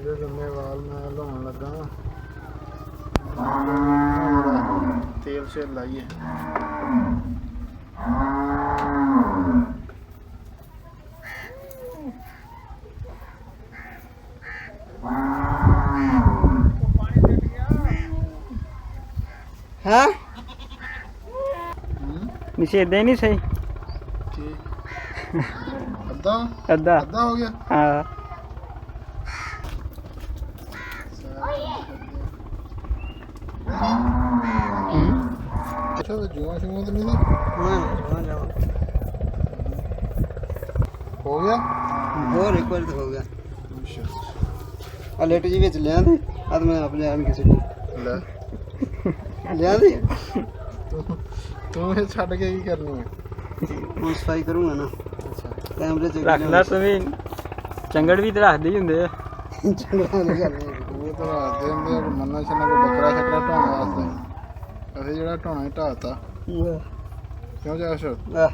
ਇਹਦੇ ਲੰਮੇ ਵਾਲ ਮੈਂ ਲਾਉਣ ਲੱਗਾ ਤੇਲ ਸ਼ੇਲ ਲਾਈਏ। हाँ नीचे इदा ही नहीं सही अद्धा अद्धा अद्धा हो गया। हाँ अच्छा तो जुआ शुआ तो नहीं था हो गया और एक बार तो हो गया लेट जी बिच लिया थे अब मैं अपने आन किसी को ले लिया थे तू ये छड़ के की करनी है मैं सफाई करूंगा ना। अच्छा कैमरे चेक रखना तुम्हें चंगड़ भी तो रखते ही होंगे चंगा नहीं करना ਉਹ ਤਾਂ ਰਾਤ ਦੇ ਹੁੰਦੇ ਮੰਨਾ ਛੰਨਾ ਕੋਈ ਬੱਕਰਾ ਛਕਰਾ ਢਾਉਣ ਵਾਸਤੇ ਅਸੀਂ ਜਿਹੜਾ ਢਾਉਣਾ ਹੀ ਢਾਤਾ ਕਿਉਂ ਜਾ आह